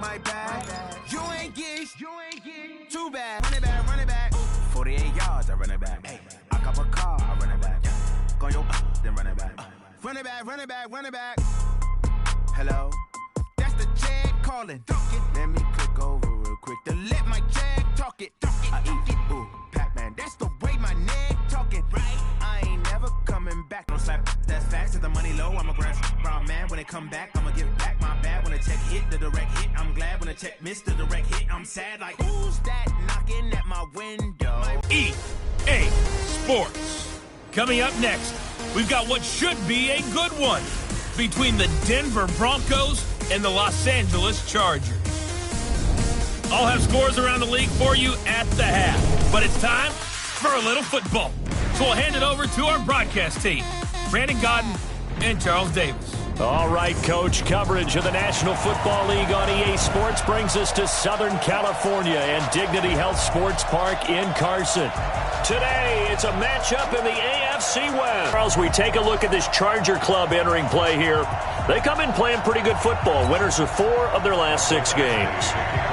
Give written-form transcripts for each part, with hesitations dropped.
my bad. You ain't geeks. Too bad. Run it back. 48 yards, I run it back. I cop a car, I run it back. Go your then run it back. Run it back. Hello? That's the Jag calling. Let me click over real quick to let my Jag talk it. I eat it. Ooh, Pac-Man, that's the way my neck talking. Right? I ain't never coming back. No slap, that's facts. If the money low, I'm a brown man. When it come back, I'ma give back my bad. When the check hit, the direct hit. I'm glad when the check missed the direct hit. I'm sad like, who's that knocking at my window? EA Sports. Coming up next, we've got what should be a good one between the Denver Broncos and the Los Angeles Chargers. I'll have scores around the league for you at the half, but it's time for a little football. So we'll hand it over to our broadcast team, Brandon Godden and Charles Davis. All right, Coach. Coverage of the National Football League on EA Sports brings us to Southern California and Dignity Health Sports Park in Carson. Today, it's a matchup in the AFC West. Charles, we take a look at this Charger club entering play here. They come in playing pretty good football. Winners of 4 of their last 6 games.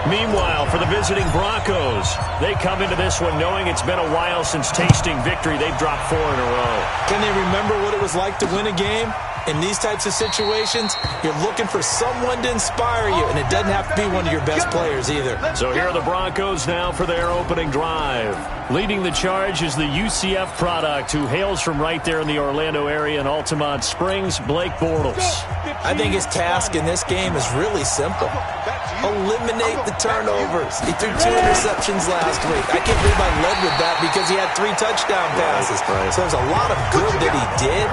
Meanwhile, for the visiting Broncos, they come into this one knowing it's been a while since tasting victory. They've dropped 4 in a row. Can they remember what it was like to win a game? In these types of situations, you're looking for someone to inspire you, and it doesn't have to be one of your best players either. So here are the Broncos now for their opening drive. Leading the charge is the UCF product, who hails from right there in the Orlando area in Altamont Springs, Blake Bortles. I think his task in this game is really simple. Eliminate the turnovers. He threw 2 interceptions last week. I can't believe I led with that because he had 3 touchdown passes. So there's a lot of good that he did.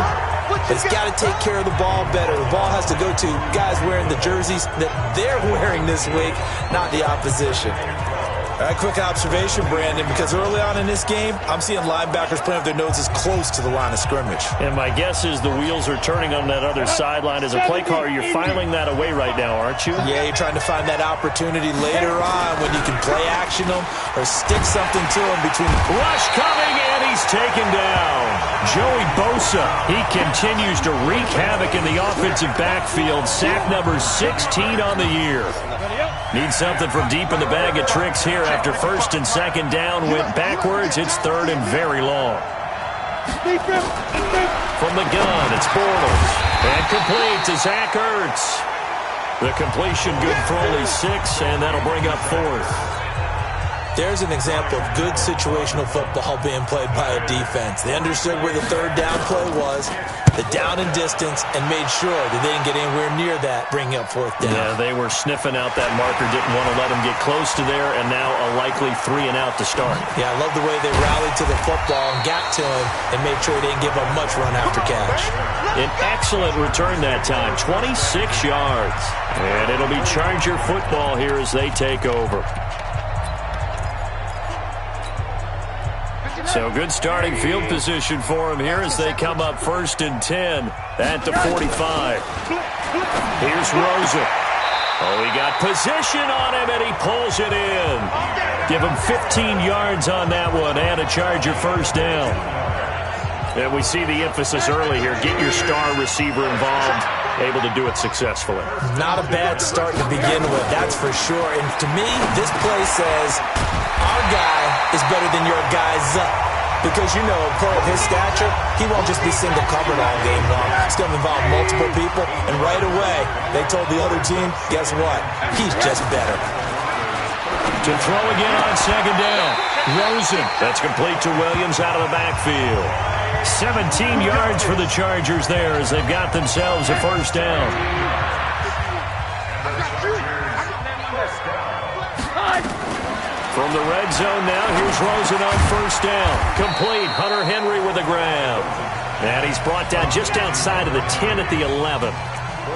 But he's got to take care of the ball better. The ball has to go to guys wearing the jerseys that they're wearing this week, not the opposition. All right, quick observation, Brandon, because early on in this game, I'm seeing linebackers playing with their noses close to the line of scrimmage. And my guess is the wheels are turning on that other sideline. As a play caller, you're filing that away right now, aren't you? Yeah, you're trying to find that opportunity later on when you can play action them or stick something to them between. Rush coming, and he's taken down. Joey Bosa, he continues to wreak havoc in the offensive backfield. Sack number 16 on the year. Needs something from deep in the bag of tricks here after 1st and 2nd down. Went backwards. It's 3rd and very long. From the gun, it's Bortles. And complete to Zach Ertz. The completion good for only 6, and that'll bring up 4th. There's an example of good situational football being played by a defense. They understood where the 3rd down play was, the down and distance, and made sure that they didn't get anywhere near that, bringing up 4th down. Yeah, they were sniffing out that marker, didn't want to let them get close to there, and now a likely 3 and out to start. Yeah, I love the way they rallied to the football and got to him and made sure he didn't give up much run after catch. An excellent return that time, 26 yards. And it'll be Charger football here as they take over. So good starting field position for him here as they come up 1st and 10 at the 45. Here's Rosen. Oh, he got position on him, and he pulls it in. Give him 15 yards on that one and a Charger 1st down. And we see the emphasis early here. Get your star receiver involved. Able to do it successfully. Not a bad start to begin with, that's for sure. And to me, this play says our guy is better than your guy's up. Because, you know, a player of his stature, he won't just be single covered all game long. It's going to involve multiple people. And right away, they told the other team, guess what? He's just better. To throw again on 2nd down. Rosen. That's complete to Williams out of the backfield. 17 yards for the Chargers there as they've got themselves a 1st down. From the red zone now, here's Rosen on 1st down. Complete. Hunter Henry with a grab. And he's brought down just outside of the 10 at the 11.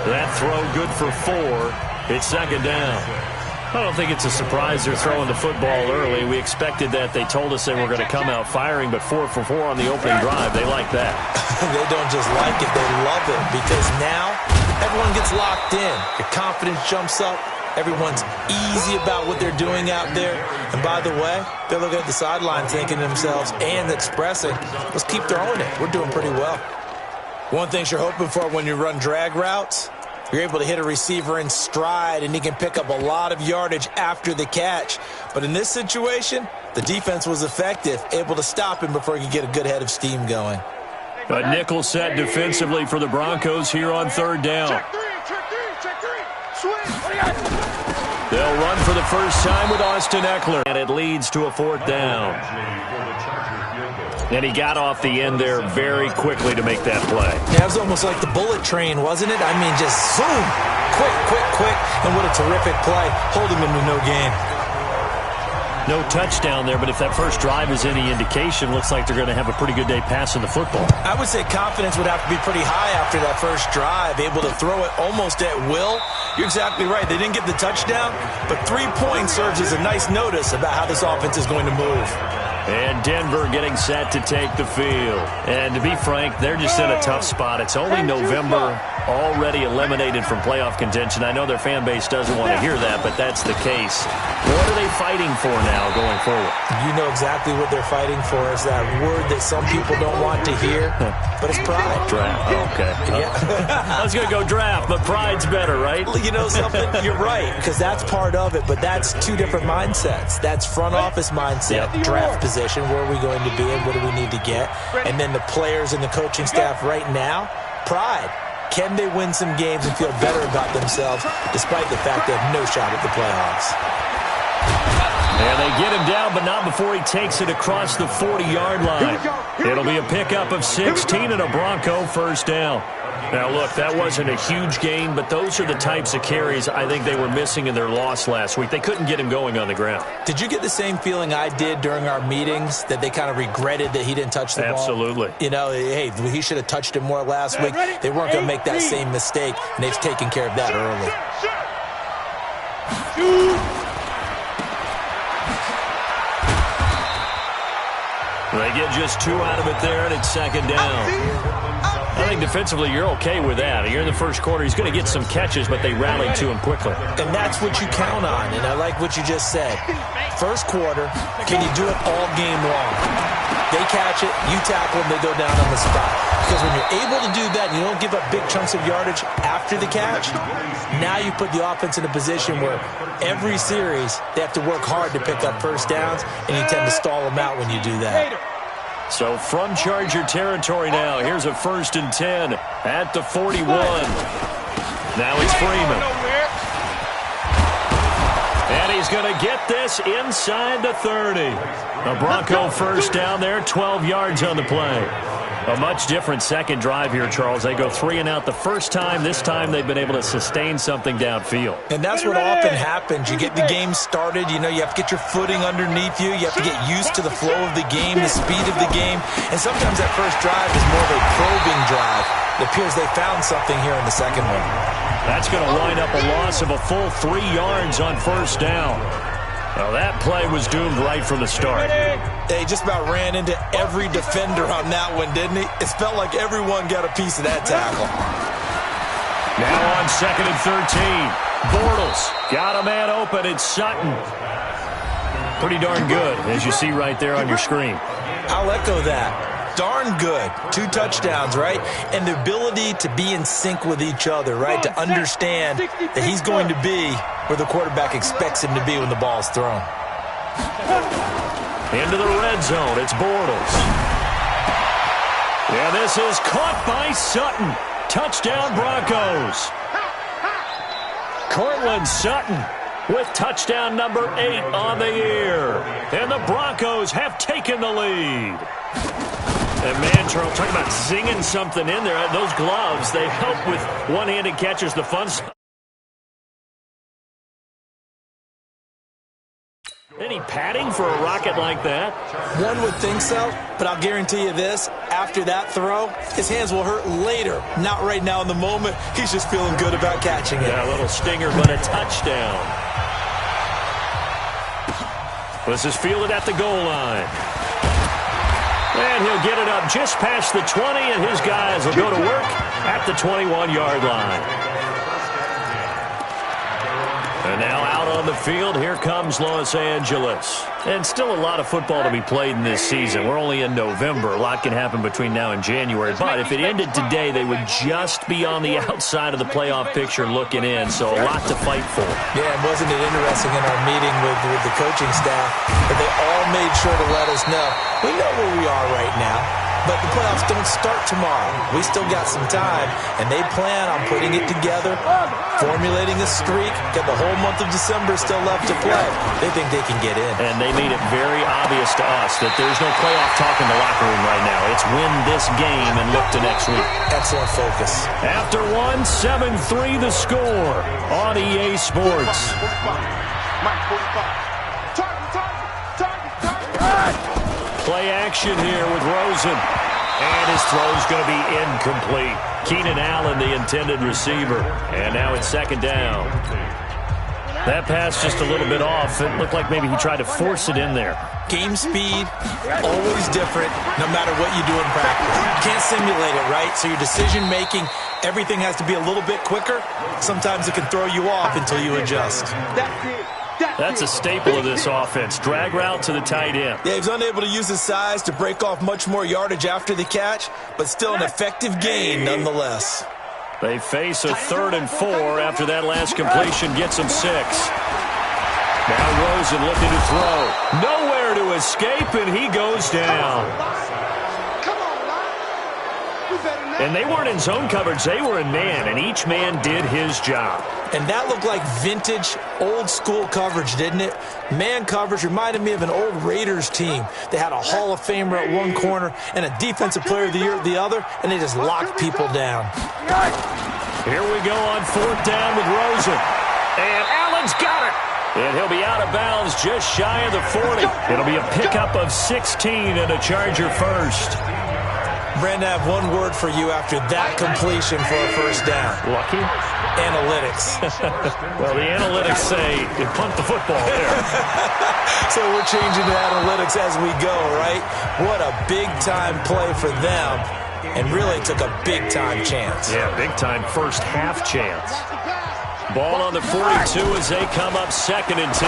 That throw good for 4. It's 2nd down. I don't think it's a surprise they're throwing the football early. We expected that. They told us they were going to come out firing, but 4 for 4 on the opening drive. They like that. They don't just like it, they love it, because now everyone gets locked in. Your confidence jumps up. Everyone's easy about what they're doing out there. And by the way, they're looking at the sideline thinking to themselves and expressing, let's keep throwing it. We're doing pretty well. One thing you're hoping for when you run drag routes, You're able to hit a receiver in stride, and he can pick up a lot of yardage after the catch. But in this situation, the defense was effective, able to stop him before he could get a good head of steam going. A nickel set defensively for the Broncos here on third down. Check three. Swing. They'll run for the first time with Austin Eckler, and it leads to a fourth down. And he got off the end there very quickly to make that play. Yeah, it was almost like the bullet train, wasn't it? I mean, just zoom, quick, and what a terrific play, holding him to no gain. No touchdown there, but if that first drive is any indication, looks like they're going to have a pretty good day passing the football. I would say confidence would have to be pretty high after that first drive, able to throw it almost at will. You're exactly right. They didn't get the touchdown, but 3 points serves as a nice notice about how this offense is going to move. And Denver getting set to take the field. And to be frank, they're just in a tough spot. It's only November, already eliminated from playoff contention. I know their fan base doesn't want to hear that, but that's the case. What are they fighting for now going forward? You know exactly what they're fighting for. Is that word that some people don't want to hear, but it's pride. Draft. Oh, okay. Yeah. I was going to go draft, but pride's better, right? You know something? You're right, because that's part of it, but that's two different mindsets. That's front office mindset, draft position. Where are we going to be and what do we need to get? And then the players and the coaching staff right now, pride. Can they win some games and feel better about themselves despite the fact they have no shot at the playoffs? And they get him down, but not before he takes it across the 40-yard line. It'll be a pickup of 16 and a Bronco first down. Now, look, that wasn't a huge gain, but those are the types of carries I think they were missing in their loss last week. They couldn't get him going on the ground. Did you get the same feeling I did during our meetings, that they kind of regretted that he didn't touch the ball? Absolutely. You know, hey, he should have touched it more last week. They weren't going to make that same mistake, and they've taken care of that early. They get just 2 out of it there, and it's second down. I think defensively you're okay with that. You're in the first quarter. He's going to get some catches, but they rallied to him quickly. And that's what you count on, and I like what you just said. First quarter, can you do it all game long? They catch it, you tackle them, they go down on the spot. Because when you're able to do that and you don't give up big chunks of yardage after the catch, now you put the offense in a position where every series they have to work hard to pick up first downs, and you tend to stall them out when you do that. So from Charger territory now, here's a 1st and 10 at the 41. Now it's Freeman. And he's going to get this inside the 30. A Bronco first down there, 12 yards on the play. A much different second drive here, Charles. They go 3 and out the first time. This time they've been able to sustain something downfield. And that's what often happens. You get the game started. You know, you have to get your footing underneath you. You have to get used to the flow of the game, the speed of the game. And sometimes that first drive is more of a probing drive. It appears they found something here in the second one. That's going to wind up a loss of a full 3 yards on first down. Well, that play was doomed right from the start. They just about ran into every defender on that one, didn't he? It felt like everyone got a piece of that tackle. Now on 2nd and 13. Bortles got a man open. It's Sutton. Pretty darn good, as you see right there on your screen. I'll echo that. Darn good. 2 touchdowns, right? And the ability to be in sync with each other, right? To understand that he's going to be where the quarterback expects him to be when the ball's thrown. Into the red zone. It's Bortles. Yeah, this is caught by Sutton. Touchdown Broncos. Cortland Sutton with touchdown number 8 on the year. And the Broncos have taken the lead. And man, Charles, talking about zinging something in there. Those gloves, they help with one-handed catches, the fun stuff. Any padding for a rocket like that? One would think so, but I'll guarantee you this. After that throw, his hands will hurt later. Not right now in the moment. He's just feeling good about catching it. Yeah, a little stinger, but a touchdown. This is fielded at the goal line. And he'll get it up just past the 20, and his guys will go to work at the 21-yard line. And now out on the field. Here comes Los Angeles. And still a lot of football to be played in this season. We're only in November. A lot can happen between now and January. But if it ended today, they would just be on the outside of the playoff picture looking in. So a lot to fight for. Yeah, and wasn't it interesting in our meeting with the coaching staff that they all made sure to let us know, we know where we are right now, but the playoffs don't start tomorrow. We still got some time, and they plan on putting it together, formulating a streak, got the whole month of December still left to play. They think they can get in. And they made it very obvious to us that there's no playoff talk in the locker room right now. It's win this game and look to next week. Excellent focus. After 7-3 the score on EA Sports. Play action here with Rosen. And his throw's going to be incomplete. Keenan Allen, the intended receiver. And now it's second down. That pass just a little bit off. It looked like maybe he tried to force it in there. Game speed, always different, no matter what you do in practice. You can't simulate it, right? So your decision-making, everything has to be a little bit quicker. Sometimes it can throw you off until you adjust. That's a staple of this offense. Drag route to the tight end. Yeah, he's unable to use his size to break off much more yardage after the catch, but still an effective gain nonetheless. They face a 3rd and 4 after that last completion gets them 6. Now Rosen looking to throw. Nowhere to escape, and he goes down. And they weren't in zone coverage. They were in man, and each man did his job. And that looked like vintage, old-school coverage, didn't it? Man coverage reminded me of an old Raiders team. They had a Hall of Famer at one corner and a Defensive Player of the Year at the other, and they just locked people down. Here we go on 4th down with Rosen. And Allen's got it. And he'll be out of bounds just shy of the 40. It'll be a pickup of 16 and a Charger first. Brandon, I have one word for you after that completion for a first down. Lucky? Analytics. Well, the analytics say you punt the football there. So we're changing to analytics as we go, right? What a big-time play for them, and really took a big-time chance. Yeah, big-time first half chance. Ball on the 42 as they come up 2nd and 10.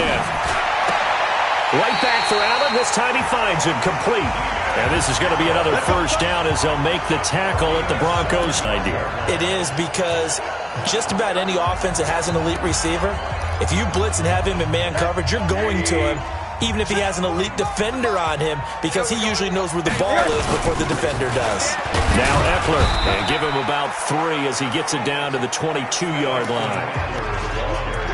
Right back for Allen. This time he finds him complete. And this is going to be another first down as they'll make the tackle at the Broncos' idea. It is, because just about any offense that has an elite receiver, if you blitz and have him in man coverage, you're going to him, even if he has an elite defender on him, because he usually knows where the ball is before the defender does. Now Eckler, and give him about 3 as he gets it down to the 22-yard line.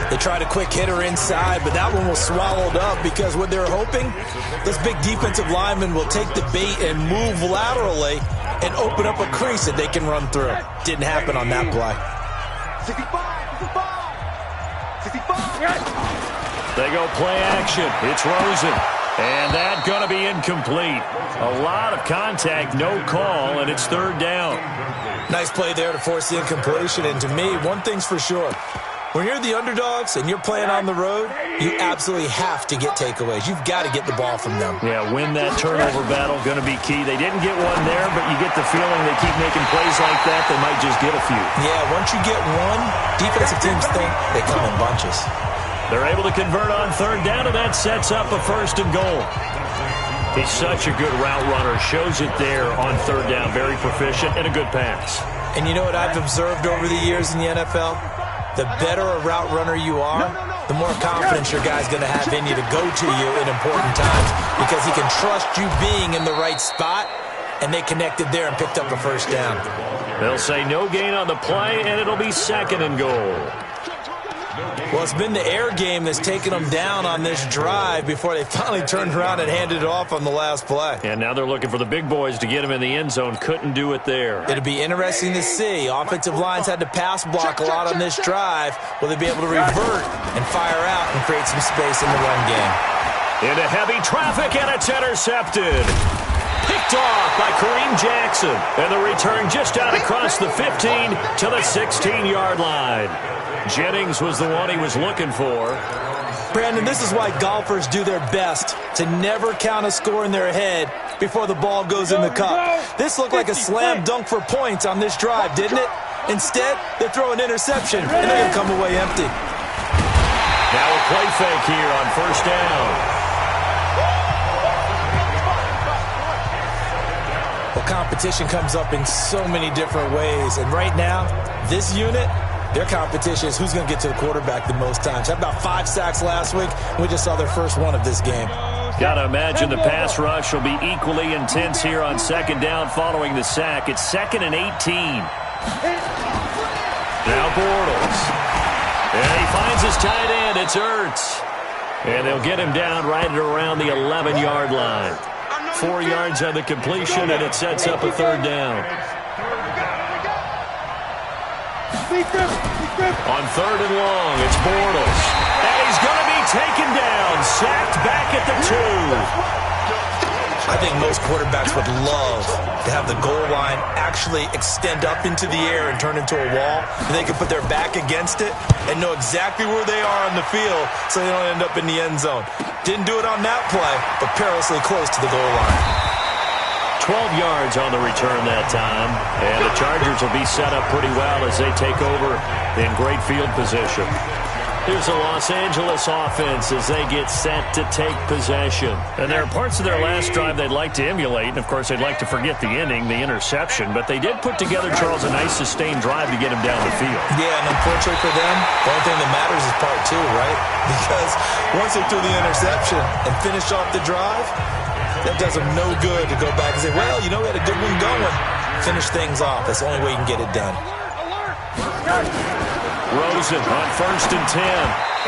They tried a quick hitter inside, but that one was swallowed up because what they're hoping, this big defensive lineman will take the bait and move laterally and open up a crease that they can run through. Didn't happen on that play. They go play action. It's Rosen. And that's going to be incomplete. A lot of contact, no call, and it's 3rd down. Nice play there to force the incompletion. And to me, one thing's for sure. When you're the underdogs and you're playing on the road, you absolutely have to get takeaways. You've got to get the ball from them. Yeah, win that turnover battle, going to be key. They didn't get one there, but you get the feeling they keep making plays like that, they might just get a few. Yeah, once you get one, defensive teams think they come in bunches. They're able to convert on 3rd down, and that sets up a 1st and goal. He's such a good route runner. Shows it there on 3rd down. Very proficient and a good pass. And you know what I've observed over the years in the NFL? The better a route runner you are, the more confidence your guy's going to have in you to go to you in important times, because he can trust you being in the right spot, and they connected there and picked up a 1st down. They'll say no gain on the play, and it'll be 2nd and goal. Well, it's been the air game that's taken them down on this drive before they finally turned around and handed it off on the last play. And now they're looking for the big boys to get him in the end zone. Couldn't do it there. It'll be interesting to see. Offensive lines had to pass block a lot on this drive. Will they be able to revert and fire out and create some space in the run game? Into heavy traffic, and it's intercepted. Picked off by Kareem Jackson. And the return just out across the 15 to the 16-yard line. Jennings was the one he was looking for. Brandon, this is why golfers do their best to never count a score in their head before the ball goes in the cup. This looked like a slam dunk for points on this drive, didn't it? Instead, they throw an interception, and they're going to come away empty. Now a play fake here on first down. Well, competition comes up in so many different ways. And right now, this unit, their competition is who's going to get to the quarterback the most times. Had about 5 sacks last week. We just saw their first one of this game. Got to imagine the pass rush will be equally intense here on second down following the sack. It's 2nd and 18. Now Bortles. And he finds his tight end. It's Ertz. And they'll get him down right at around the 11-yard line. 4 yards on the completion, and it sets up a third down. On 3rd and long, it's Bortles. And he's going to be taken down, sacked back at the 2. I think most quarterbacks would love to have the goal line actually extend up into the air and turn into a wall. And they can put their back against it and know exactly where they are on the field so they don't end up in the end zone. Didn't do it on that play, but perilously close to the goal line. 12 yards on the return that time. And the Chargers will be set up pretty well as they take over in great field position. Here's the Los Angeles offense as they get set to take possession. And there are parts of their last drive they'd like to emulate. And, of course, they'd like to forget the inning, the interception. But they did put together, Charles, a nice sustained drive to get him down the field. Yeah, and unfortunately for them, the only thing that matters is part 2, right? Because once they threw the interception and finished off the drive, that does them no good to go back and say, well, you know, we had a good one going. Finish things off. That's the only way you can get it done. Rosen on 1st and 10.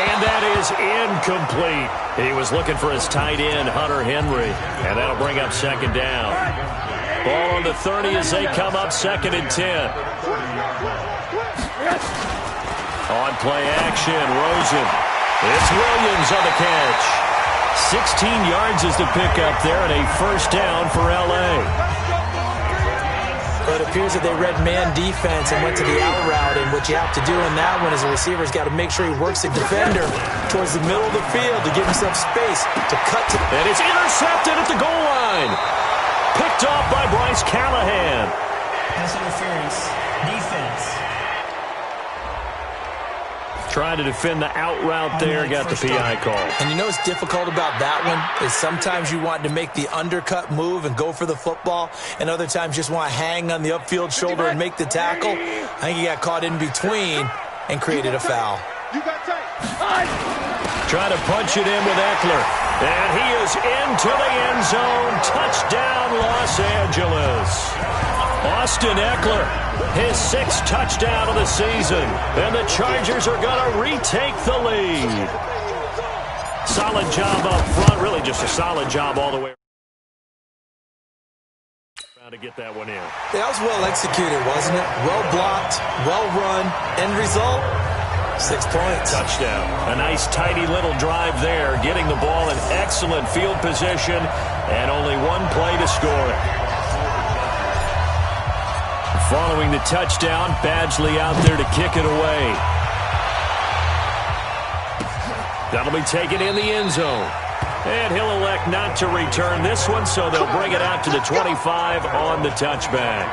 And that is incomplete. He was looking for his tight end, Hunter Henry. And that'll bring up 2nd down. Ball on the 30 as they come up 2nd and 10. On play action, Rosen. It's Williams on the catch. 16 yards is the pickup there and a first down for L.A. But it appears that they read man defense and went to the out route, and what you have to do in that one is a receiver's got to make sure he works the defender towards the middle of the field to give himself space to cut to. And it's intercepted at the goal line. Picked off by Bryce Callahan. Pass interference. Defense. Trying to defend the out route there, got the PI call. And you know what's difficult about that one is sometimes you want to make the undercut move and go for the football, and other times you just want to hang on the upfield shoulder and make the tackle. I think he got caught in between and created a foul. Trying to punch it in with Eckler. And he is into the end zone. Touchdown, Los Angeles. Austin Eckler, his 6th touchdown of the season. And the Chargers are going to retake the lead. Solid job up front. Really just a solid job all the way around to get that one in. That was well executed, wasn't it? Well blocked, well run. End result, 6 points. Touchdown. A nice tidy little drive there. Getting the ball in excellent field position. And only one play to score it. Following the touchdown, Badgley out there to kick it away. That'll be taken in the end zone. And he'll elect not to return this one, so they'll bring it out to the 25 on the touchback.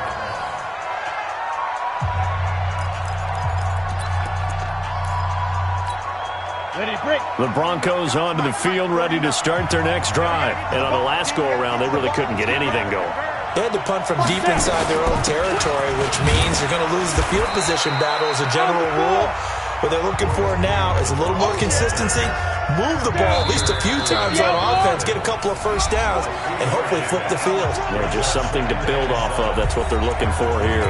The Broncos onto the field, ready to start their next drive. And on the last go-around, they really couldn't get anything going. They had to punt from deep inside their own territory, which means you're going to lose the field position battle as a general rule. What they're looking for now is a little more consistency, move the ball at least a few times on offense, get a couple of first downs, and hopefully flip the field. Yeah, just something to build off of. That's what they're looking for here.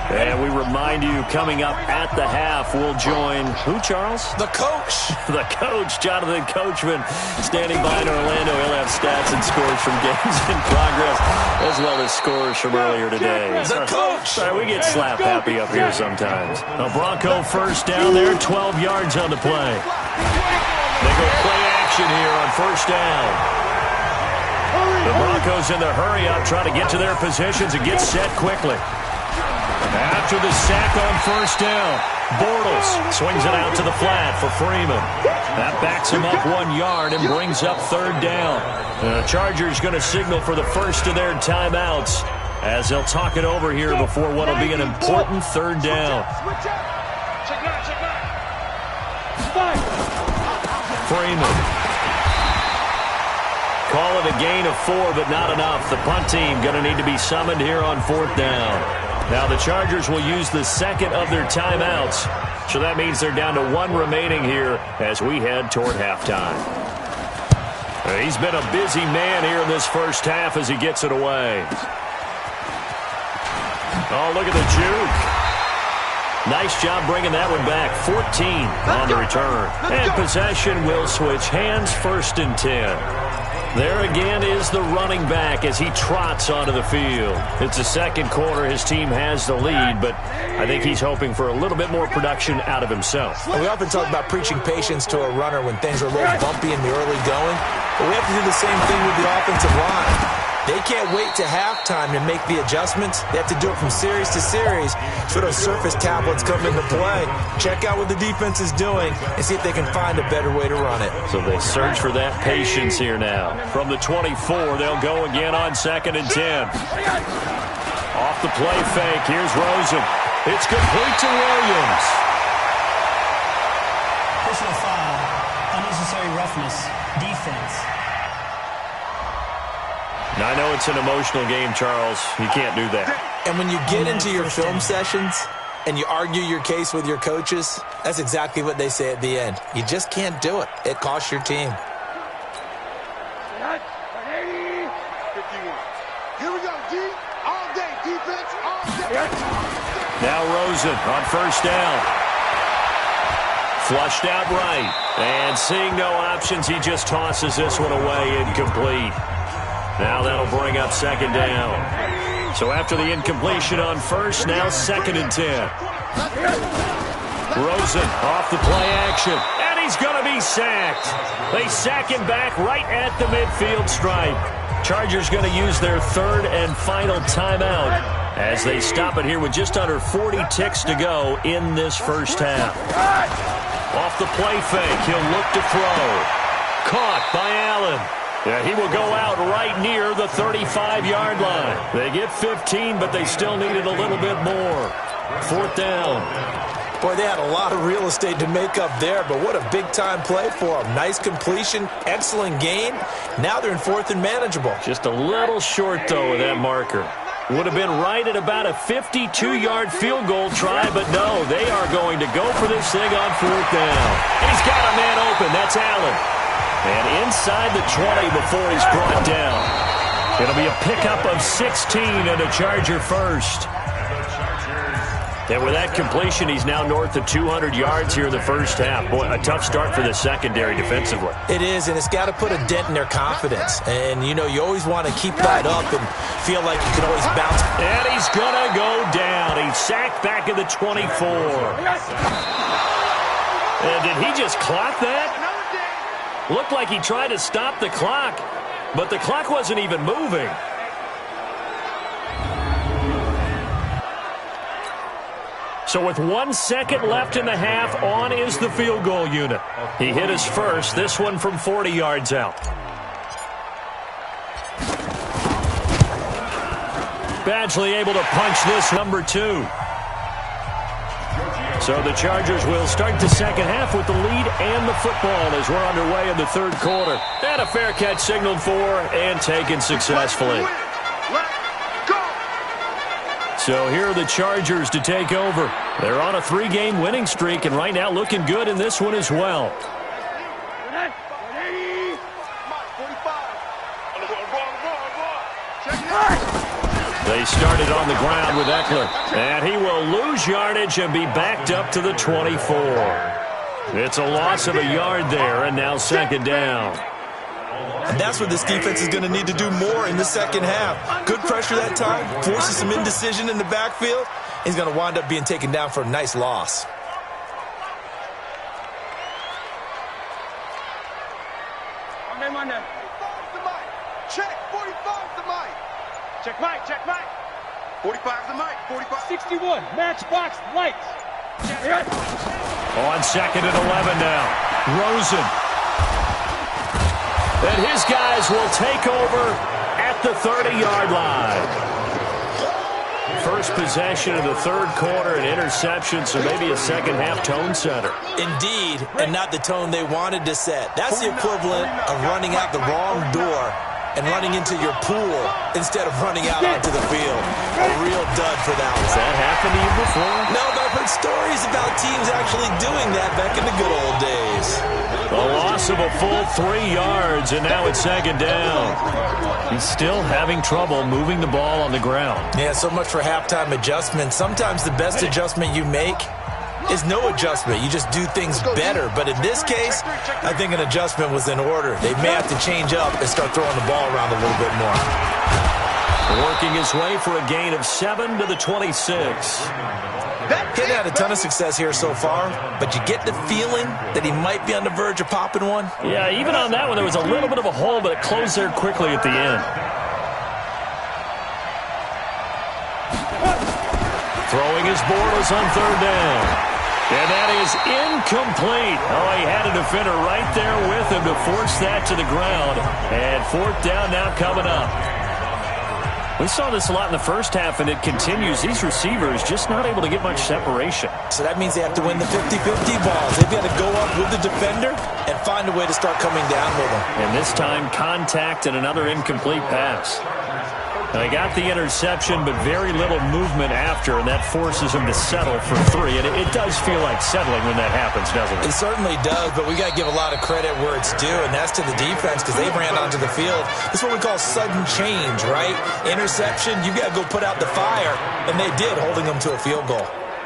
And we remind you, coming up at the half, we'll join who, Charles? The coach. The coach, Jonathan Coachman, standing by in Orlando. He'll have stats and scores from games in progress, as well as scores from earlier today. The coach. Sorry, we get slap happy up here sometimes. A Bronco first down there, 12 yards on the play. They go play action here on first down. The Broncos in the hurry-up, trying to get to their positions and get set quickly. After the sack on first down, Bortles swings it out to the flat for Freeman. That backs him up 1 yard and brings up third down. The Chargers going to signal for the first of their timeouts as they'll talk it over here before what will be an important third down. Freeman. Call it a gain of 4, but not enough. The punt team going to need to be summoned here on 4th down. Now the Chargers will use the second of their timeouts. So that means they're down to 1 remaining here as we head toward halftime. He's been a busy man here in this first half as he gets it away. Oh, look at the juke. Nice job bringing that one back. 14 on the return. And possession will switch hands, 1st and 10. There again is the running back as he trots onto the field. It's the second quarter. His team has the lead, but I think he's hoping for a little bit more production out of himself. We often talk about preaching patience to a runner when things are a little bumpy in the early going, but we have to do the same thing with the offensive line. They can't wait to halftime to make the adjustments. They have to do it from series to series so those surface tablets come into play. Check out what the defense is doing and see if they can find a better way to run it. So they search for that patience here now. From the 24, they'll go again on 2nd and 10. Off the play fake, here's Rosen. It's complete to Williams. Personal foul, unnecessary roughness, defense. Now, I know it's an emotional game, Charles. You can't do that. And when you get into your film sessions and you argue your case with your coaches, that's exactly what they say at the end. You just can't do it. It costs your team. 51. Here we go, D. All day, defense, all day. Now Rosen on 1st down. Flushed out right. And seeing no options, he just tosses this one away, incomplete. Now that'll bring up 2nd down. So after the incompletion on 1st, now 2nd and 10. Rosen off the play action. And he's going to be sacked. They sack him back right at the midfield stripe. Chargers going to use their 3rd and final timeout as they stop it here with just under 40 ticks to go in this first half. Off the play fake, he'll look to throw. Caught by Allen. Yeah, he will go out right near the 35-yard line. They get 15, but they still needed a little bit more. 4th down. Boy, they had a lot of real estate to make up there, but what a big-time play for them. Nice completion, excellent gain. Now they're in 4th and manageable. Just a little short, though, of that marker. Would have been right at about a 52-yard field goal try, but no, they are going to go for this thing on 4th down. And he's got a man open. That's Allen. And inside the 20 before he's brought down. It'll be a pickup of 16 and a Charger first. And with that completion, he's now north of 200 yards here in the first half. Boy, a tough start for the secondary defensively. It is, and it's got to put a dent in their confidence. And, you know, you always want to keep that up and feel like you can always bounce. And he's going to go down. He's sacked back at the 24. And did he just clock that? Looked like he tried to stop the clock, but the clock wasn't even moving. So with 1 second left in the half, on is the field goal unit. He hit his first, this one from 40 yards out. Badgley able to punch this number 2. So the Chargers will start the second half with the lead and the football as we're underway in the 3rd quarter. And a fair catch signaled for and taken successfully. So here are the Chargers to take over. They're on a 3-game winning streak and right now looking good in this one as well. They started on the ground with Eckler, and he will lose yardage and be backed up to the 24. It's a loss of a yard there, and now 2nd down. And that's what this defense is going to need to do more in the second half. Good pressure that time, forces some indecision in the backfield. He's going to wind up being taken down for a nice loss. Monday. Check, 45 the mic. Check mic, check mic. 45 the mic, 45. 61, matchbox lights. On 2nd and 11 now. Rosen. And his guys will take over at the 30-yard line. First possession of the third quarter, an interception, so maybe a second-half tone setter. Indeed, and not the tone they wanted to set. That's the equivalent of running out the wrong door and running into your pool instead of running out onto the field. A real dud for that one. Has that happened to you before? No, but I've heard stories about teams actually doing that back in the good old days. A loss of a full 3 yards, and now it's second down. He's still having trouble moving the ball on the ground. Yeah, so much for halftime adjustment. Sometimes the best adjustment you make is no adjustment. You just do things better. But in this case, I think an adjustment was in order. They may have to change up and start throwing the ball around a little bit more. Working his way for a gain of 7 to the 26. He's had a ton of success here so far, but you get the feeling that he might be on the verge of popping one. Yeah, even on that one, there was a little bit of a hole, but it closed there quickly at the end. Throwing his Bortles on third down. And that is incomplete. Oh, he had a defender right there with him to force that to the ground. And fourth down now coming up. We saw this a lot in the first half, and it continues. These receivers just not able to get much separation. So that means they have to win the 50-50 balls. They've got to go up with the defender and find a way to start coming down with them. And this time, contact and another incomplete pass. They got the interception, but very little movement after, and that forces him to settle for 3. And it does feel like settling when that happens, doesn't it? It certainly does, but we got to give a lot of credit where it's due, and that's to the defense because they ran onto the field. This is what we call sudden change, right? Interception, you got to go put out the fire, and they did, holding them to a field goal.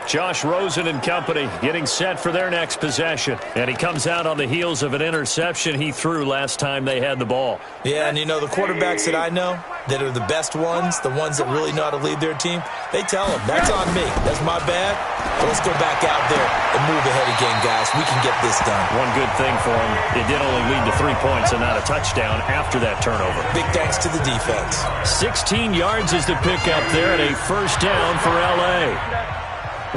Josh Rosen and company getting set for their next possession. And he comes out on the heels of an interception he threw last time they had the ball. Yeah, and you know, the quarterbacks that I know that are the best ones, the ones that really know how to lead their team, they tell them, that's on me. That's my bad. But let's go back out there and move ahead again, guys. We can get this done. One good thing for him, it did only lead to 3 points and not a touchdown after that turnover. Big thanks to the defense. 16 yards is the pickup there and a first down for L.A.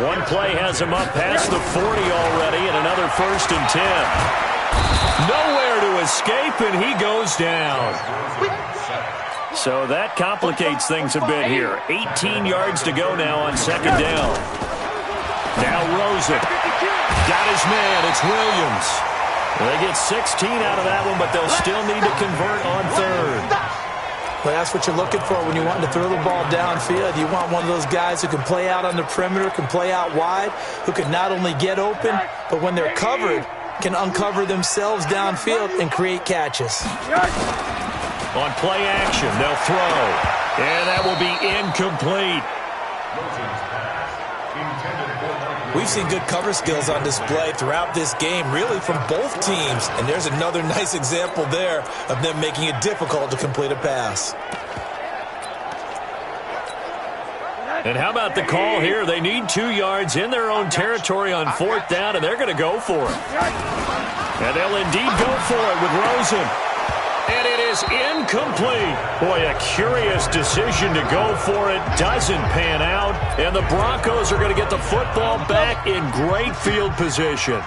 One play has him up past the 40 already, and another 1st and 10. Nowhere to escape, and he goes down. So that complicates things a bit here. 18 yards to go now on second down. Now Rosen. Got his man. It's Williams. They get 16 out of that one, but they'll still need to convert on third. Well, that's what you're looking for when you want to throw the ball downfield. You want one of those guys who can play out on the perimeter, can play out wide, who can not only get open, but when they're covered, can uncover themselves downfield and create catches. On play action, they'll throw. And that will be incomplete. We've seen good cover skills on display throughout this game, really from both teams. And there's another nice example there of them making it difficult to complete a pass. And how about the call here? They need 2 yards in their own territory on fourth down, and they're going to go for it. And they'll indeed go for it with Rosen. And it is incomplete. Boy, a curious decision to go for it. Doesn't pan out. And the Broncos are going to get the football back in great field position.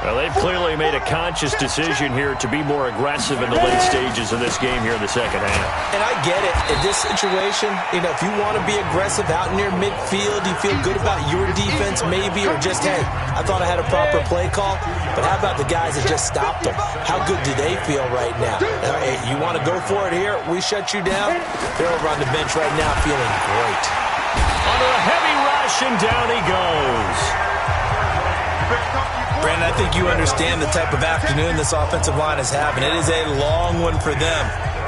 Well, they've clearly made a conscious decision here to be more aggressive in the late stages of this game here in the second half. And I get it. In this situation, you know, if you want to be aggressive out near midfield, you feel good about your defense maybe, or just, hey, I thought I had a proper play call. But how about the guys that just stopped them? How good do they feel right now? Hey, you want to go for it here? We shut you down? They're over on the bench right now feeling great. Under a heavy rush, and down he goes. Brandon, I think you understand the type of afternoon this offensive line is having. It is a long one for them.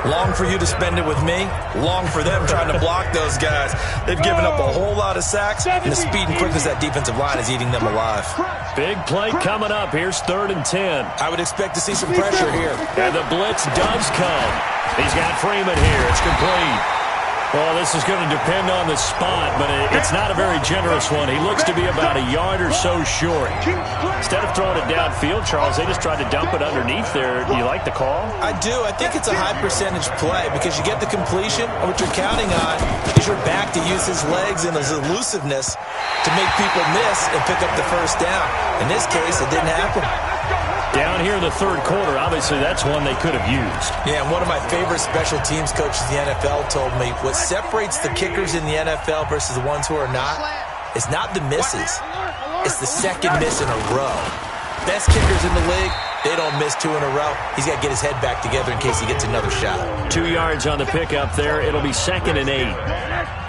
Long for you to spend it with me. Long for them trying to block those guys. They've given up a whole lot of sacks, and the speed and quickness of that defensive line is eating them alive. Big play coming up. Here's 3rd and 10. I would expect to see some pressure here. And the blitz does come. He's got Freeman here. It's complete. Well, this is going to depend on the spot, but it's not a very generous one. He looks to be about a yard or so short. Instead of throwing it downfield, Charles, they just tried to dump it underneath there. Do you like the call? I do. I think it's a high-percentage play because you get the completion, and what you're counting on is your back to use his legs and his elusiveness to make people miss and pick up the first down. In this case, it didn't happen. Down here in the third quarter, obviously that's one they could have used. Yeah, and one of my favorite special teams coaches in the NFL told me what separates the kickers in the NFL versus the ones who are not is not the misses. It's the second miss in a row. Best kickers in the league, they don't miss 2 in a row. He's got to get his head back together in case he gets another shot. 2 yards on the pickup there. It'll be 2nd and 8.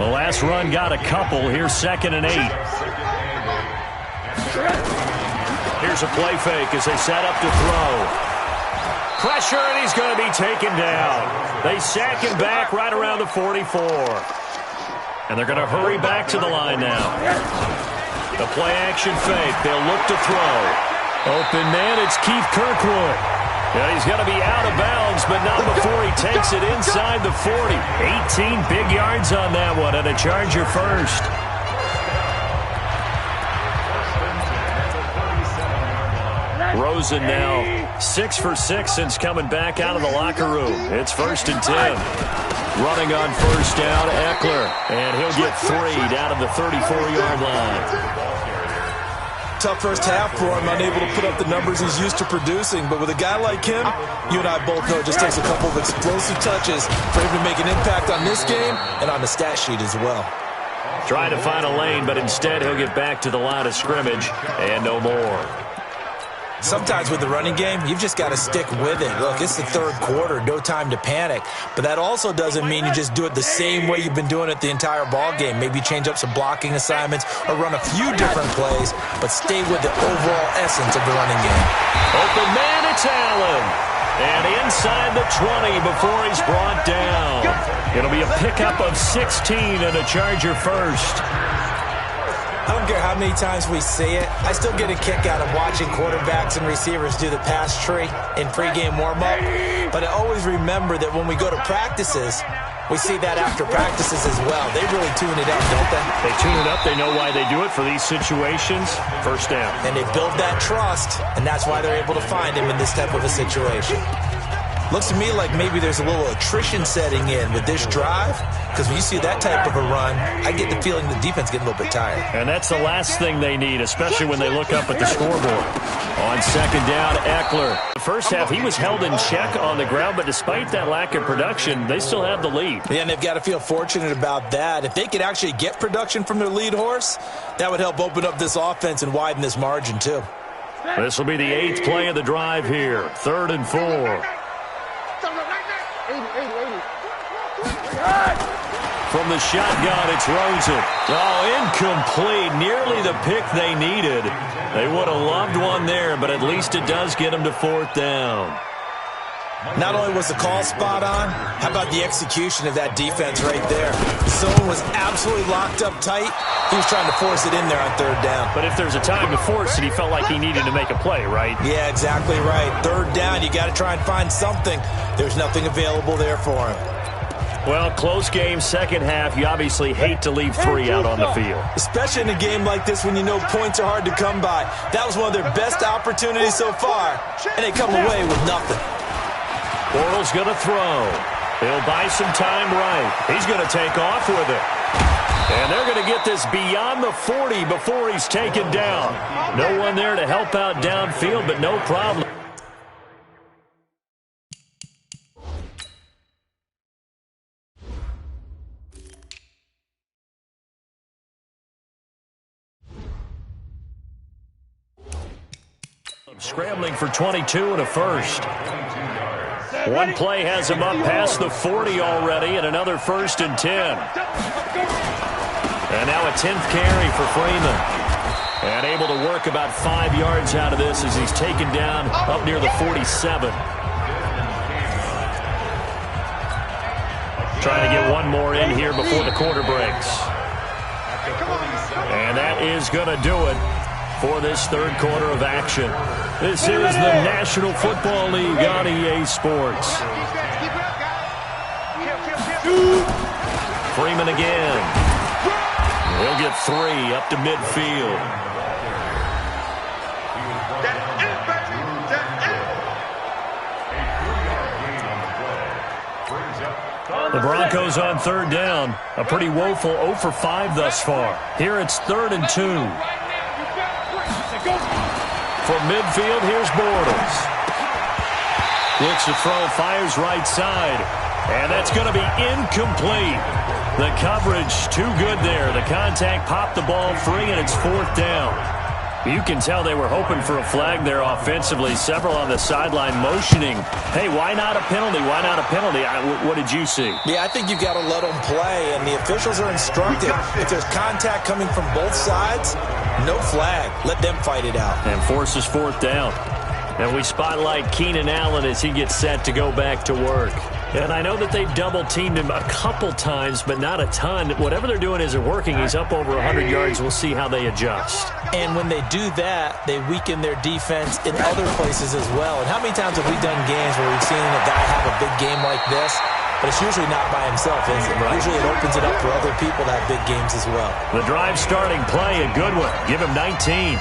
The last run got a couple. Here's 2nd and 8. Here's a play fake as they set up to throw. Pressure, and he's going to be taken down. They sack him back right around the 44. And they're going to hurry back to the line now. The play-action fake. They'll look to throw. Open man, it's Keith Kirkwood. Yeah, he's going to be out of bounds, but not before he takes it inside the 40. 18 big yards on that one, and a Charger first. Rosen now 6 for 6 since coming back out of the locker room. It's 1st and 10. Running on first down, Eckler, and he'll get 3 down at the 34-yard line. Tough first half for him, unable to put up the numbers he's used to producing. But with a guy like him, you and I both know it just takes a couple of explosive touches for him to make an impact on this game and on the stat sheet as well. Trying to find a lane, but instead he'll get back to the line of scrimmage and no more. Sometimes with the running game, you've just got to stick with it. Look, it's the third quarter, no time to panic. But that also doesn't mean you just do it the same way you've been doing it the entire ball game. Maybe change up some blocking assignments or run a few different plays, but stay with the overall essence of the running game. Open man, it's Allen. And inside the 20 before he's brought down. It'll be a pickup of 16 and a Charger first. I don't care how many times we see it. I still get a kick out of watching quarterbacks and receivers do the pass tree in pregame warm-up. But I always remember that when we go to practices, we see that after practices as well. They really tune it up, don't they? They tune it up. They know why they do it for these situations. First down. And they build that trust, and that's why they're able to find him in this type of a situation. Looks to me like maybe there's a little attrition setting in with this drive, because when you see that type of a run, I get the feeling the defense getting a little bit tired. And that's the last thing they need, especially when they look up at the scoreboard. On second down, Eckler. The first half, he was held in check on the ground, but despite that lack of production, they still have the lead. Yeah, and they've got to feel fortunate about that. If they could actually get production from their lead horse, that would help open up this offense and widen this margin, too. This will be the 8th play of the drive here. 3rd and 4. From the shotgun, it's Rosen. Oh, incomplete. Nearly the pick they needed. They would have loved one there, but at least it does get them to 4th down. Not only was the call spot on, how about the execution of that defense right there? The zone was absolutely locked up tight. He was trying to force it in there on 3rd down. But if there's a time to force it, he felt like he needed to make a play, right? Yeah, exactly right. 3rd down, you got to try and find something. There's nothing available there for him. Well, close game, second half. You obviously hate to leave 3 out on the field. Especially in a game like this when you know points are hard to come by. That was one of their best opportunities so far, and they come away with nothing. Bortles going to throw. He'll buy some time right. He's going to take off with it. And they're going to get this beyond the 40 before he's taken down. No one there to help out downfield, but no problem. Scrambling for 22 and a first. One play has him up past the 40 already, and another 1st and 10. And now a 10th carry for Freeman. And able to work about 5 yards out of this as he's taken down up near the 47. Trying to get one more in here before the quarter breaks. And that is going to do it for this 3rd quarter of action. This is the National Football League on EA Sports. Freeman again. He'll get 3 up to midfield. The Broncos on 3rd down. A pretty woeful 0 for 5 thus far. Here it's 3rd and 2. From midfield, here's Bortles. Looks to throw, fires right side. And that's going to be incomplete. The coverage too good there. The contact popped the ball free, and it's 4th down. You can tell they were hoping for a flag there offensively. Several on the sideline motioning, hey, why not a penalty? Why not a penalty? What did you see? Yeah, I think you've got to let them play, and the officials are instructed. If there's contact coming from both sides, no flag. Let them fight it out. And forces 4th down. And we spotlight Keenan Allen as he gets set to go back to work. And I know that they've double-teamed him a couple times, but not a ton. Whatever they're doing isn't working. He's up over 100 yards. We'll see how they adjust. And when they do that, they weaken their defense in other places as well. And how many times have we done games where we've seen a guy have a big game like this? But it's usually not by himself, is it? Right. Usually it opens it up for other people to have big games as well. The drive starting play, a good one. Give him 19.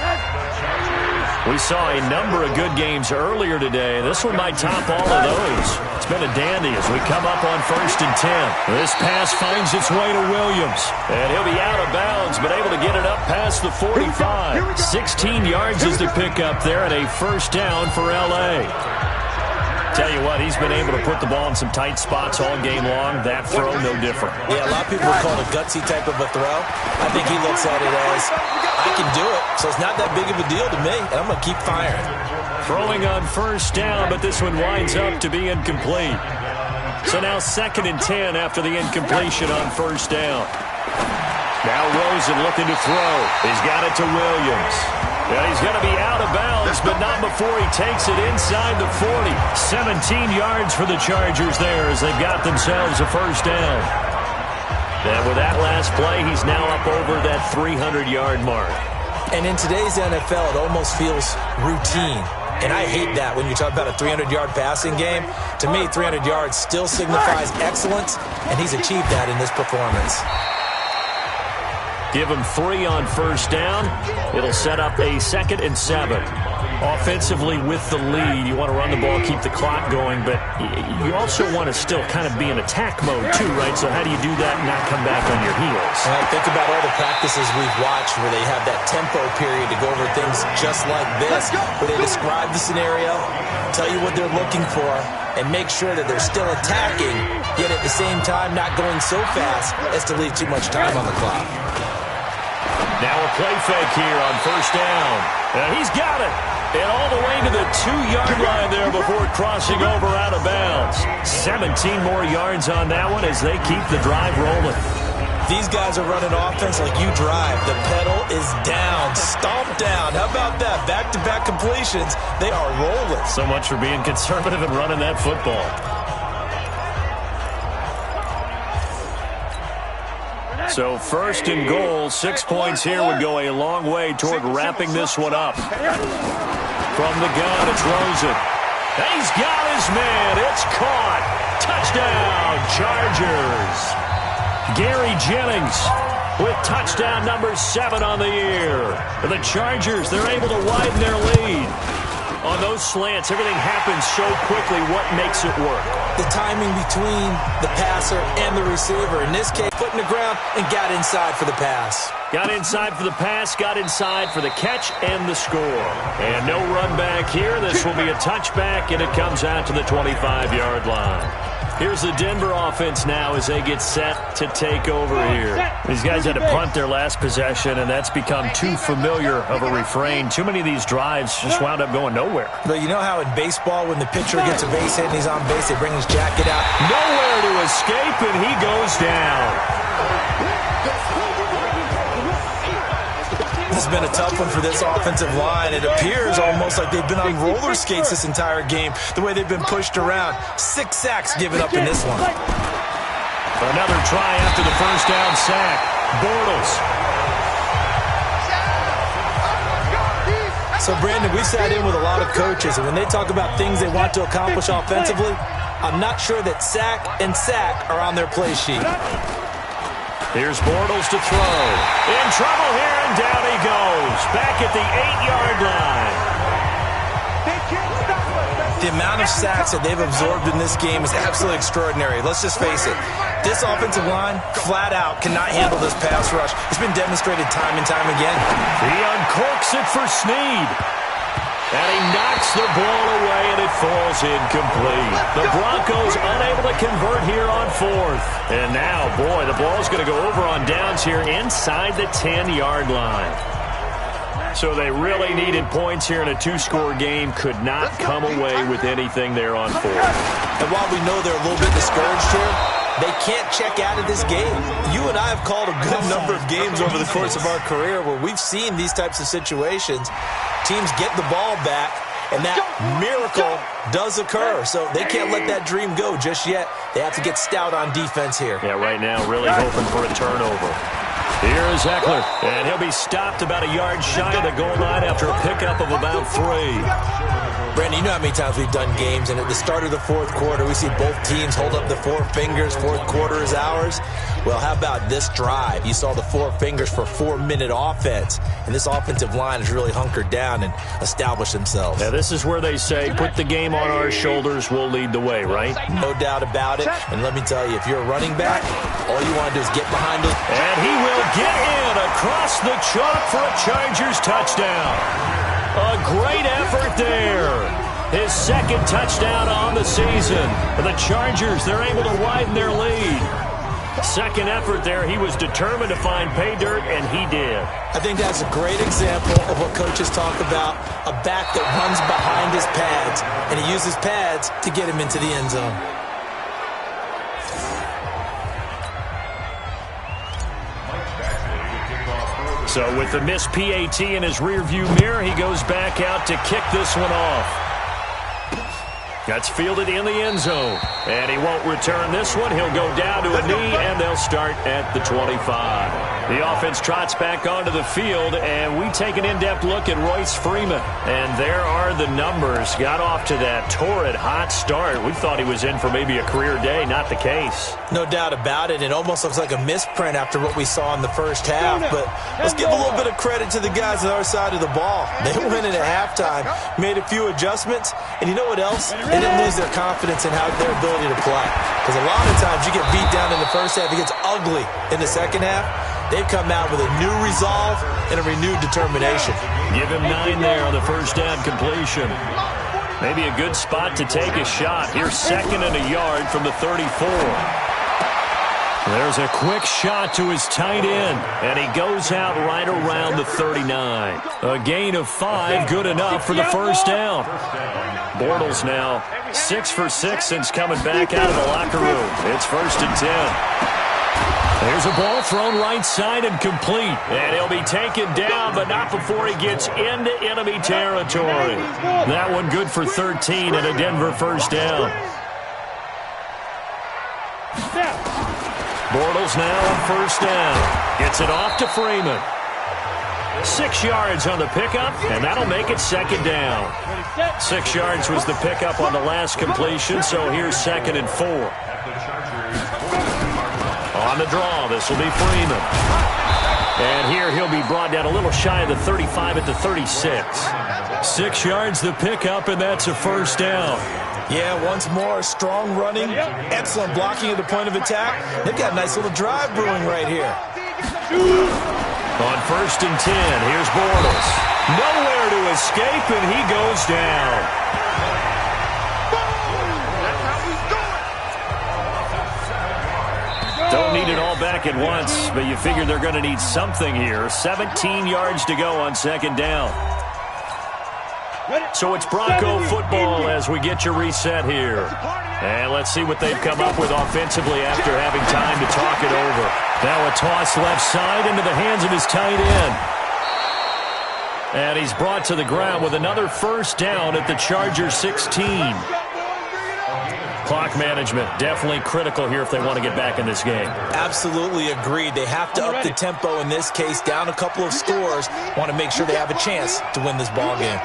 We saw a number of good games earlier today. This one might top all of those. It's been a dandy as we come up on 1st and 10. This pass finds its way to Williams. And he'll be out of bounds, but able to get it up past the 45. 16 yards is the pickup there and a 1st down for L.A. Tell you what, he's been able to put the ball in some tight spots all game long. That throw, no different. Yeah, a lot of people would call it a gutsy type of a throw. I think he looks at it as, I can do it, so it's not that big of a deal to me, and I'm going to keep firing. Throwing on 1st down, but this one winds up to be incomplete. So now 2nd and 10 after the incompletion on 1st down. Now Rosen looking to throw. He's got it to Williams. And he's going to be out of bounds, but not before he takes it inside the 40. 17 yards for the Chargers there as they've got themselves a 1st down. And with that last play, he's now up over that 300-yard mark. And in today's NFL, it almost feels routine. And I hate that when you talk about a 300-yard passing game. To me, 300 yards still signifies excellence, and he's achieved that in this performance. Give him 3 on 1st down. It'll set up a 2nd and 7. Offensively with the lead, you want to run the ball, keep the clock going, but you also want to still kind of be in attack mode too, right? So how do you do that and not come back on your heels? And I think about all the practices we've watched where they have that tempo period to go over things just like this, where they describe the scenario, tell you what they're looking for, and make sure that they're still attacking, yet at the same time not going so fast as to leave too much time on the clock. Now a play fake here on 1st down. And he's got it. And all the way to the 2-yard line there before crossing over out of bounds. 17 more yards on that one as they keep the drive rolling. These guys are running offense like you drive. The pedal is down, stomped down. How about that? Back-to-back completions. They are rolling. So much for being conservative and running that football. So 1st and goal, 6 points here would go a long way toward wrapping this one up. From the gun, it's Rosen. He's got his man. It's caught. Touchdown, Chargers. Gary Jennings with touchdown number 7 on the year. And the Chargers, they're able to widen their lead. On those slants, everything happens so quickly. What makes it work? The timing between the passer and the receiver. In this case, foot in the ground and got inside for the pass. Got inside for the pass, got inside for the catch and the score. And no run back here. This will be a touchback, and it comes out to the 25-yard line. Here's the Denver offense now as they get set to take over here. These guys had to punt their last possession, and that's become too familiar of a refrain. Too many of these drives just wound up going nowhere. But you know how in baseball, when the pitcher gets a base hit and he's on base, they bring his jacket out? Nowhere to escape, and he goes down. This has been a tough one for this offensive line. It appears almost like they've been on roller skates this entire game, the way they've been pushed around. 6 sacks given up in this one. Another try after the 1st down sack. Bortles. So, Brandon, we sat in with a lot of coaches, and when they talk about things they want to accomplish offensively, I'm not sure that sack and sack are on their play sheet. Here's Bortles to throw. In trouble here, and down he goes. Back at the 8-yard line. The amount of sacks that they've absorbed in this game is absolutely extraordinary. Let's just face it. This offensive line, flat out, cannot handle this pass rush. It's been demonstrated time and time again. He uncorks it for Snead. And he knocks the ball away, and it falls incomplete. The Broncos unable to convert here on fourth. And now, boy, the ball's going to go over on downs here inside the 10-yard line. So they really needed points here in a two-score game. Could not come away with anything there on fourth. And while we know they're a little bit discouraged here, they can't check out of this game. You and I have called a good number of games over the course of our career where we've seen these types of situations. Teams get the ball back, and that miracle does occur. So they can't let that dream go just yet. They have to get stout on defense here. Yeah, right now really hoping for a turnover. Here is Eckler, and he'll be stopped about a yard shy of the goal line after a pickup of about 3. Brandon, you know how many times we've done games, and at the start of the fourth quarter, we see both teams hold up the four fingers, fourth quarter is ours. Well, how about this drive? You saw the four fingers for a 4-minute offense, and this offensive line has really hunkered down and established themselves. Now, this is where they say, put the game on our shoulders, we'll lead the way, right? No doubt about it, and let me tell you, if you're a running back, all you want to do is get behind him. And he will get in across the chalk for a Chargers touchdown. A great effort there. His second touchdown on the season. The Chargers, they're able to widen their lead. Second effort there, he was determined to find pay dirt, and he did. I think that's a great example of what coaches talk about, a back that runs behind his pads, and he uses pads to get him into the end zone. So with the missed PAT in his rearview mirror, he goes back out to kick this one off. That's fielded in the end zone. And he won't return this one. He'll go down to a knee, and they'll start at the 25. The offense trots back onto the field, and we take an in-depth look at Royce Freeman. And there are the numbers. Got off to that torrid hot start. We thought he was in for maybe a career day. Not the case. No doubt about it. It almost looks like a misprint after what we saw in the first half. But let's give a little bit of credit to the guys on our side of the ball. They went in at halftime, made a few adjustments, and you know what else? They didn't lose their confidence in their ability to play. Because a lot of times you get beat down in the first half, it gets ugly in the second half. They've come out with a new resolve and a renewed determination. Give him 9 there on the first down completion. Maybe a good spot to take a shot. Here's second and a yard from the 34. There's a quick shot to his tight end, and he goes out right around the 39. A gain of 5, good enough for the first down. Bortles now 6 for 6 since coming back out of the locker room. It's first and 10. There's a ball thrown right side and complete. And he'll be taken down, but not before he gets into enemy territory. That one good for 13 and a Denver first down. Bortles now on first down. Gets it off to Freeman. 6 yards on the pickup, and that'll make it second down. 6 yards was the pickup on the last completion, so here's second and 4. On the draw, this will be Freeman. And here he'll be brought down a little shy of the 35 at the 36. 6 yards the pickup, and that's a first down. Yeah, once more, strong running, excellent blocking at the point of attack. They've got a nice little drive brewing right here. On first and 10, here's Bortles. Nowhere to escape, and he goes down. Don't need it all back at once, but you figure they're going to need something here. 17 yards to go on second down. So it's Bronco football as we get your reset here. And let's see what they've come up with offensively after having time to talk it over. Now a toss left side into the hands of his tight end. And he's brought to the ground with another first down at the Chargers 16. Clock management, definitely critical here if they want to get back in this game. Absolutely agreed. They have to up the tempo in this case, down a couple of scores. Want to make sure they have a chance to win this ball game.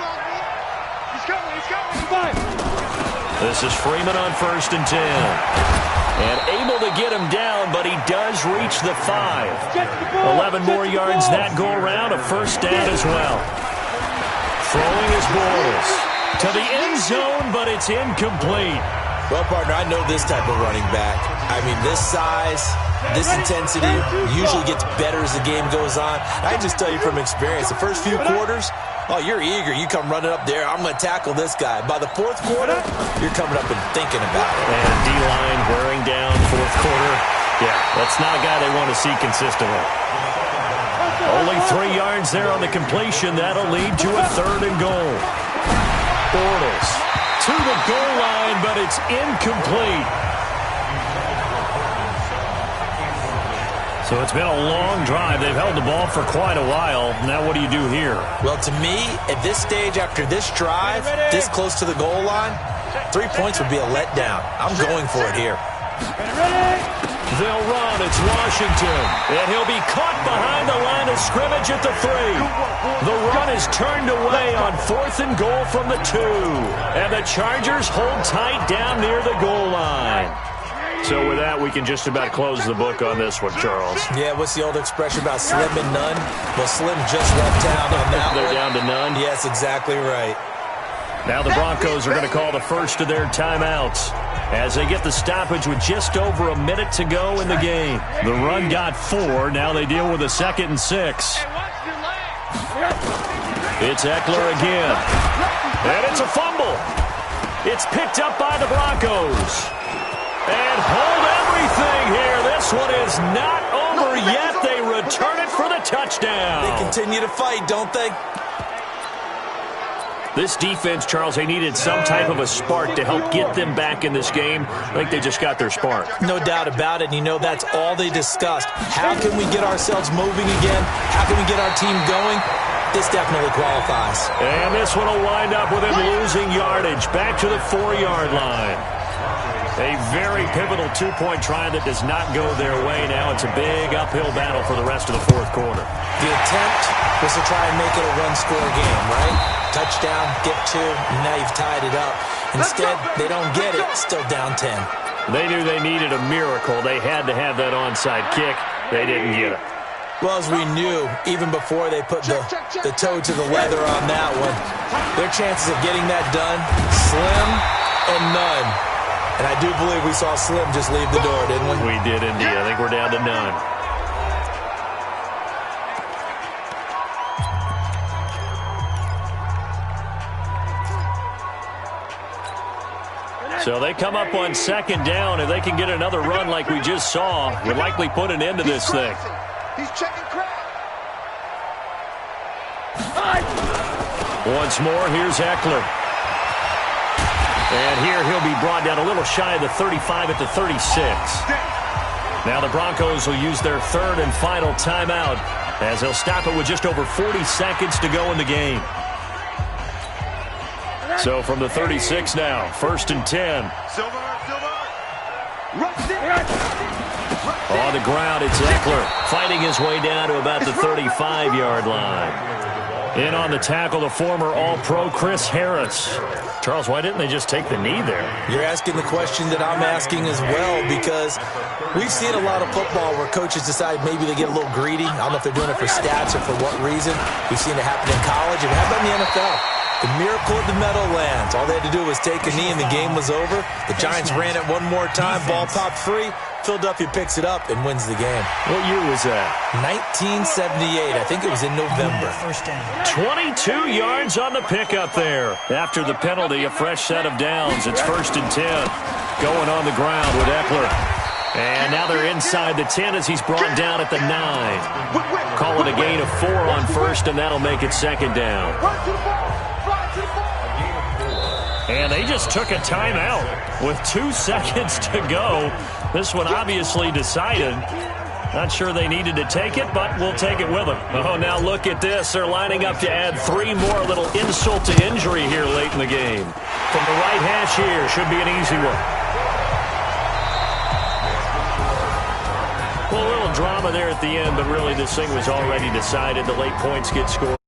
This is Freeman on first and 10. And able to get him down, but he does reach the 5. 11 more yards that go around, a first down as well. Throwing his Bortles to the end zone, but it's incomplete. Well, partner, I know this type of running back. I mean, this size, this intensity usually gets better as the game goes on. I just tell you from experience, the first few quarters, Oh, you're eager. You come running up there. I'm going to tackle this guy. By the fourth quarter, you're coming up and thinking about it. And D-line wearing down fourth quarter. Yeah, that's not a guy they want to see consistently. Only 3 yards there on the completion. That'll lead to a 3rd and goal. Bortles to the goal line, but it's incomplete. So it's been a long drive. They've held the ball for quite a while. Now what do you do here? Well, to me, at this stage, after this drive, this close to the goal line, 3 points would be a letdown. I'm going for it here. They'll run. It's Washington. And he'll be caught behind the line of scrimmage at the 3. The run is turned away on 4th and goal from the 2. And the Chargers hold tight down near the goal line. So with that, we can just about close the book on this one, Charles. Yeah, what's the old expression about slim and none? Well, Slim just left town on that They're one. down to none? Yes, exactly right. Now the Broncos are going to call the first of their timeouts as they get the stoppage with just over a minute to go in the game. The run got 4. Now they deal with a 2nd and 6. It's Eckler again. And it's a fumble. It's picked up by the Broncos. And hold everything here. This one is not over yet. They return it for the touchdown. They continue to fight, don't they? This defense, Charles, they needed some type of a spark to help get them back in this game. I think they just got their spark. No doubt about it. And you know that's all they discussed. How can we get ourselves moving again? How can we get our team going? This definitely qualifies. And this one will wind up with them losing yardage back to the 4-yard line. A very pivotal 2-point try that does not go their way. Now it's a big uphill battle for the rest of the 4th quarter. The attempt was to try and make it a one-score game, right? Touchdown, get 2, and now you've tied it up. Instead, they don't get it, still down 10. They knew they needed a miracle. They had to have that onside kick. They didn't get it. Well, as we knew, even before they put the toe to the leather on that one, their chances of getting that done, slim and none. And I do believe we saw Slim just leave the door, didn't we? We did indeed. I think we're down to none. So they come up on 2nd down. If they can get another run like we just saw, would likely put an end to this thing. He's checking crap. Once more, here's Eckler. And here he'll be brought down a little shy of the 35 at the 36. Now the Broncos will use their 3rd and final timeout as they'll stop it with just over 40 seconds to go in the game. So from the 36 now, 1st and 10. On the ground, it's Eckler fighting his way down to about the 35-yard line. In on the tackle, the former All-Pro Chris Harris. Charles, why didn't they just take the knee there? You're asking the question that I'm asking as well, because we've seen a lot of football where coaches decide maybe they get a little greedy. I don't know if they're doing it for stats or for what reason. We've seen it happen in college, and how about in the NFL? The miracle of the Meadowlands. All they had to do was take a knee and the game was over. The Giants ran it one more time. Ball popped free. Philadelphia picks it up and wins the game. What year was that? 1978. I think it was in November. 22 yards on the pickup there. After the penalty, a fresh set of downs. It's 1st and 10. Going on the ground with Eckler. And now they're inside the 10 as he's brought down at the 9. Call it a gain of 4 on 1st, and that'll make it 2nd down. And they just took a timeout with 2 seconds to go. This one obviously decided. Not sure they needed to take it, but we'll take it with them. Oh, now look at this. They're lining up to add 3 more. Little insult to injury here late in the game. From the right hash here, should be an easy one. Well, a little drama there at the end, but really this thing was already decided. The late points get scored.